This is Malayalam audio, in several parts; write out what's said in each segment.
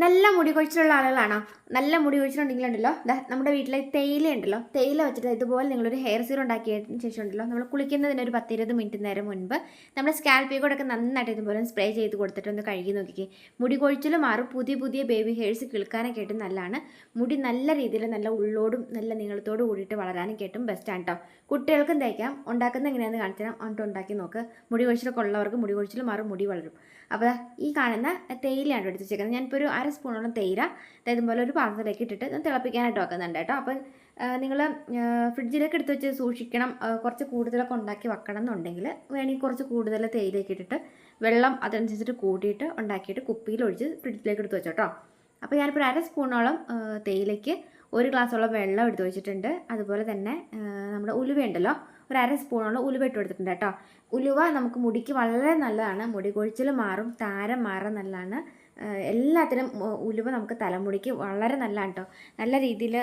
നല്ല മുടി കൊഴിച്ചിലുള്ള ആളുകളാണോ? നല്ല മുടി കൊഴിച്ചിലുണ്ടെങ്കിലുണ്ടല്ലോ, നമ്മുടെ വീട്ടിലെ തേയില ഉണ്ടല്ലോ, തേയില വെച്ചിട്ട് ഇതുപോലെ നിങ്ങളൊരു ഹെയർ സീറം ഉണ്ടാക്കിയതിന് ശേഷം ഉണ്ടല്ലോ, നമ്മൾ കുളിക്കുന്നതിന് ഒരു 10-20 മിനിറ്റ് നേരം മുൻപ് നമ്മുടെ സ്കാൽപ്പിൽ കൂടെ ഒക്കെ നന്നായിട്ട് ഇതുപോലെ സ്പ്രേ ചെയ്ത് കൊടുത്തിട്ട് ഒന്ന് കഴുകി നോക്കിക്കേ. മുടി കൊഴിച്ചിൽ മാറും. പുതിയ പുതിയ ബേബി ഹെയർസ് കിളുക്കാനൊക്കെ ആയിട്ട് നല്ലതാണ്. മുടി നല്ല രീതിയിൽ നല്ല ഉള്ളോടും നല്ല നീളത്തോടും കൂടിയിട്ട് വളരാനൊക്കെ ആയിട്ടും ബെസ്റ്റാണ് കേട്ടോ. കുട്ടികൾക്കും തേക്കാം. ഉണ്ടാക്കുന്ന എങ്ങനെയാണെന്ന് കാണിച്ചു തരാം. എന്നിട്ട് ഉണ്ടാക്കി നോക്ക്. മുടി കൊഴിച്ചിലൊക്കെ ഉള്ളവർക്ക് മുടി കൊഴിച്ചിൽ മാറും, മുടി വളരും. അപ്പോൾ ഈ കാണുന്ന തേയിലയാണ് എടുത്ത് വെച്ചേക്കുന്നത്. ഞാനിപ്പോൾ ഒരു 1/2 സ്പൂണോളം തേയില ഇതുപോലെ ഒരു പാത്രത്തിലേക്ക് ഇട്ടിട്ട് തിളപ്പിക്കാനായിട്ട് വെക്കുന്നുണ്ട് കേട്ടോ. അപ്പം നിങ്ങൾ ഫ്രിഡ്ജിലേക്ക് എടുത്ത് വെച്ച് സൂക്ഷിക്കണം. കുറച്ച് കൂടുതലൊക്കെ ഉണ്ടാക്കി വെക്കണം എന്നുണ്ടെങ്കിൽ വേണമെങ്കിൽ കുറച്ച് കൂടുതൽ തേയിലേക്ക് ഇട്ടിട്ട് വെള്ളം അതനുസരിച്ചിട്ട് കൂട്ടിയിട്ട് ഉണ്ടാക്കിയിട്ട് കുപ്പിയിൽ ഒഴിച്ച് ഫ്രിഡ്ജിലേക്ക് എടുത്ത് വെച്ചോട്ടോ. അപ്പോൾ ഞാനിപ്പോൾ 1/2 സ്പൂണോളം തേയിലയ്ക്ക് 1 ഗ്ലാസ്സോളം വെള്ളം എടുത്ത് വെച്ചിട്ടുണ്ട്. അതുപോലെ തന്നെ നമ്മുടെ ഉലുവയുണ്ടല്ലോ, ഒരു 1/2 സ്പൂണോളം ഉലുവ ഇട്ട് കൊടുത്തിട്ടുണ്ട് കേട്ടോ. ഉലുവ നമുക്ക് മുടിക്ക് വളരെ നല്ലതാണ്. മുടി കൊഴിച്ചിൽ മാറും, താരം മാറാൻ നല്ലതാണ്. എല്ലാത്തിനും ഉലുവ നമുക്ക് തലമുടിക്ക് വളരെ നല്ലതാണ് കേട്ടോ. നല്ല രീതിയിൽ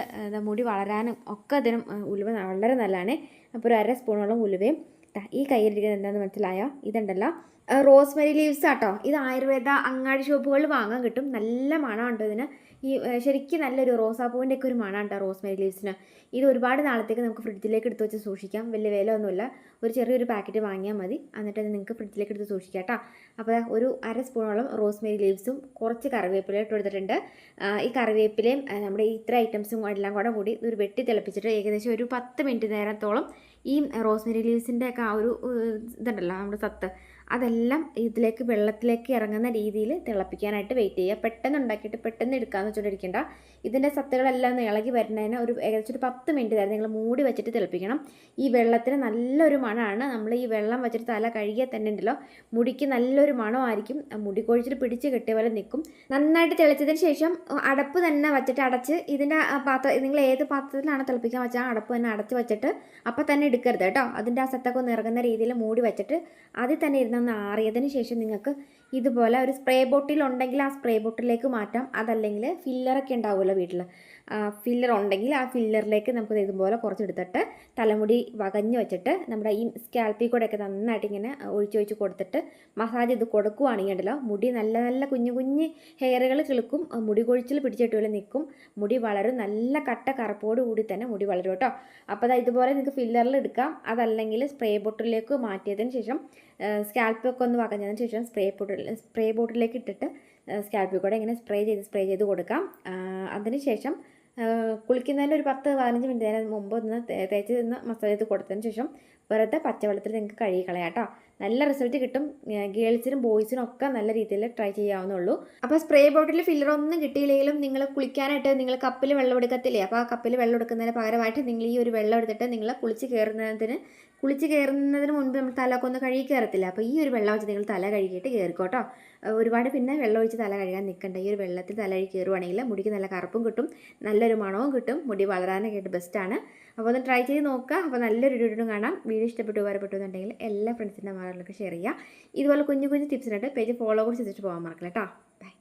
മുടി വളരാനും ഒക്കെ അതിനും ഉലുവ വളരെ നല്ലതാണ്. അപ്പോൾ ഒരു 1/2 സ്പൂണോളം ഉലുവയും ഈ കയ്യിലിരിക്കുന്നത് എന്താണെന്ന് മനസ്സിലായോ? ഇതുണ്ടല്ലോ റോസ്മെരി ലീവ്സ് ആട്ടോ. ഇത് ആയുർവേദ അങ്ങാടി ഷോപ്പുകളിൽ വാങ്ങാൻ കിട്ടും. നല്ല മണമുണ്ട് ഇതിന്. ഈ ശരിക്കും നല്ലൊരു റോസാപ്പൂവിൻ്റെ ഒക്കെ ഒരു മണമാണ് കേട്ടോ റോസ്മെരി ലീവ്സിന്. ഇത് ഒരുപാട് നാളത്തേക്ക് നമുക്ക് ഫ്രിഡ്ജിലേക്ക് എടുത്ത് വെച്ച് സൂക്ഷിക്കാം. വലിയ വിലയൊന്നുമില്ല. ഒരു ചെറിയൊരു പാക്കറ്റ് വാങ്ങിയാൽ മതി. എന്നിട്ട് അത് നിങ്ങൾക്ക് ഫ്രിഡ്ജിലേക്ക് എടുത്ത് സൂക്ഷിക്കാം കേട്ടോ. അപ്പോൾ ഒരു 1/2 സ്പൂണോളം റോസ്മെരി ലീവ്സും കുറച്ച് കറിവേപ്പില ഇട്ട് കൊടുത്തിട്ടുണ്ട്. ഈ കറിവേപ്പിലയും നമ്മുടെ ഇത്ര ഐറ്റംസും എല്ലാം കൂടി ഒരു വെട്ടി തിളപ്പിച്ചിട്ട് ഏകദേശം ഒരു 10 മിനിറ്റ് നേരത്തോളം ഈ റോസ്മെരി ലീവ്സിൻ്റെ ഒക്കെ ആ ഒരു ഇതുണ്ടല്ലോ നമ്മുടെ സത്ത് അതെല്ലാം ഇതിലേക്ക് വെള്ളത്തിലേക്ക് ഇറങ്ങുന്ന രീതിയിൽ തിളപ്പിക്കാനായിട്ട് വെയിറ്റ് ചെയ്യുക. പെട്ടെന്ന് ഉണ്ടാക്കിയിട്ട് പെട്ടെന്ന് എടുക്കാമെന്ന് വെച്ചുകൊണ്ടിരിക്കേണ്ട. ഇതിൻ്റെ സത്തുകളെല്ലാം ഇളകി വരുന്നതിന് ഏകദേശം ഒരു 10 മിനിറ്റ് നേരം നിങ്ങൾ മൂടി വെച്ചിട്ട് തിളപ്പിക്കണം. ഈ വെള്ളത്തിന് നല്ലൊരു മണമാണ്. നമ്മൾ ഈ വെള്ളം വെച്ചിട്ട് തല കഴുകിയാൽ തന്നെ ഉണ്ടല്ലോ മുടിക്ക് നല്ലൊരു മണമായിരിക്കും. മുടി കൊഴിച്ചിട്ട് പിടിച്ച് കെട്ടിയ പോലെ നിൽക്കും. നന്നായിട്ട് തിളച്ചതിന് ശേഷം അടപ്പ് തന്നെ വെച്ചിട്ട് അടച്ച് ഇതിൻ്റെ പാത്രം നിങ്ങൾ ഏത് പാത്രത്തിലാണ് തിളപ്പിക്കാൻ വെച്ചാൽ അടപ്പ് തന്നെ അടച്ച് വെച്ചിട്ട് അപ്പം തന്നെ എടുക്കരുത് കേട്ടോ. അതിൻ്റെ ആ സത്തൊക്കെ ഒന്ന് ഇറങ്ങുന്ന രീതിയിൽ മൂടി വെച്ചിട്ട് അതിൽ തന്നെ ഇരുന്നൊന്ന് ആറിയതിന് ശേഷം നിങ്ങൾക്ക് ഇതുപോലെ ഒരു സ്പ്രേ ബോട്ടിൽ ഉണ്ടെങ്കിൽ ആ സ്പ്രേ ബോട്ടിലേക്ക് മാറ്റാം. അതല്ലെങ്കിൽ ഫില്ലറൊക്കെ ഉണ്ടാവുമല്ലോ വീട്ടിൽ, ഫില്ലർ ഉണ്ടെങ്കിൽ ആ ഫില്ലറിലേക്ക് നമുക്ക് ഇതുപോലെ കുറച്ചെടുത്തിട്ട് തലമുടി വകഞ്ഞ് വെച്ചിട്ട് നമ്മുടെ ഈ സ്കാൽപ്പിൽ കൂടെയൊക്കെ നന്നായിട്ട് ഇങ്ങനെ ഒഴിച്ച് കൊടുത്തിട്ട് മസാജ് ചെയ്ത് കൊടുക്കുകയാണെങ്കിൽ ഉണ്ടല്ലോ മുടി നല്ല നല്ല കുഞ്ഞു കുഞ്ഞ് ഹെയറുകൾ കിളുക്കും. മുടി കൊഴിച്ചിൽ പിടിച്ചിട്ട് പോലെ നിൽക്കും. മുടി വളരും. നല്ല കട്ട കറുപ്പോട് കൂടി തന്നെ മുടി വളരും കേട്ടോ. അപ്പോൾ ഇതുപോലെ നിങ്ങൾക്ക് ഫില്ലറിൽ എടുക്കാം. അതല്ലെങ്കിൽ സ്പ്രേ ബോട്ടിലേക്ക് മാറ്റിയതിന് ശേഷം സ്കാൽപ്പൊക്കെ ഒന്ന് വകഞ്ഞതിന് ശേഷം സ്പ്രേ ബോട്ടിലേക്ക് ഇട്ടിട്ട് സ്കാൽപ്പിൽ കൂടെ ഇങ്ങനെ സ്പ്രേ ചെയ്ത് കൊടുക്കാം. അതിന് ശേഷം കുളിക്കുന്നതിന് ഒരു 10-15 മിനിറ്റ് നേരം മുമ്പ് ഒന്ന് തേച്ച് മസാജ് ചെയ്ത് കൊടുത്തതിന് ശേഷം വെറുതെ പച്ചവെള്ളത്തിൽ നിങ്ങൾക്ക് കഴുകി കളയാം കേട്ടോ. നല്ല റിസൾട്ട് കിട്ടും. ഗേൾസിനും ബോയ്സിനും ഒക്കെ നല്ല രീതിയിൽ ട്രൈ ചെയ്യാവുന്നുള്ളൂ. അപ്പോൾ സ്പ്രേ ബോട്ടിൽ ഫില്ലർ ഒന്നും കിട്ടിയില്ലെങ്കിലും നിങ്ങൾ കുളിക്കാനായിട്ട് നിങ്ങൾ കപ്പിൽ വെള്ളം എടുക്കത്തില്ലേ, അപ്പോൾ ആ കപ്പിൽ വെള്ളം എടുക്കുന്നതിന് പകരമായിട്ട് നിങ്ങൾ ഈ ഒരു വെള്ളം എടുത്തിട്ട് നിങ്ങൾ കുളിച്ച് കയറുന്നതിന് മുൻപ് നമ്മൾ തലയൊക്കെ ഒന്ന് കഴുകി കയറത്തില്ല. അപ്പോൾ ഈ ഒരു വെള്ളം വെച്ച് നിങ്ങൾ തല കഴുകിയിട്ട് കയറിക്കോട്ടോ. ഒരുപാട് പിന്നെ വെള്ളം ഒഴിച്ച് തല കഴുകാൻ നിൽക്കണ്ട. ഈ ഒരു വെള്ളത്തിൽ തല കഴുകി കയറുവാണെങ്കിൽ മുടിക്ക് നല്ല കറുപ്പും കിട്ടും, നല്ലൊരു മണവും കിട്ടും. മുടി വളരാനൊക്കെ ആയിട്ട് ബെസ്റ്റാണ്. അപ്പോൾ ഒന്ന് ട്രൈ ചെയ്ത് നോക്കുക. അപ്പോൾ നല്ലൊരു വീഡിയോ കാണാം. വീഡിയോ ഇഷ്ടപ്പെട്ടു ഉപകാരപ്പെട്ടു എന്നുണ്ടെങ്കിൽ എല്ലാ ഫ്രണ്ട്സിൻ്റെ മാറിലൊക്കെ ഷെയർ ചെയ്യുക. ഇതുപോലെ കുഞ്ഞു കുഞ്ഞു ടിപ്സിനായിട്ട് പേജ് ഫോളോ കൂടി ചെയ്തിട്ട് പോകാൻ മറക്കില്ല കേട്ടോ. ബൈ.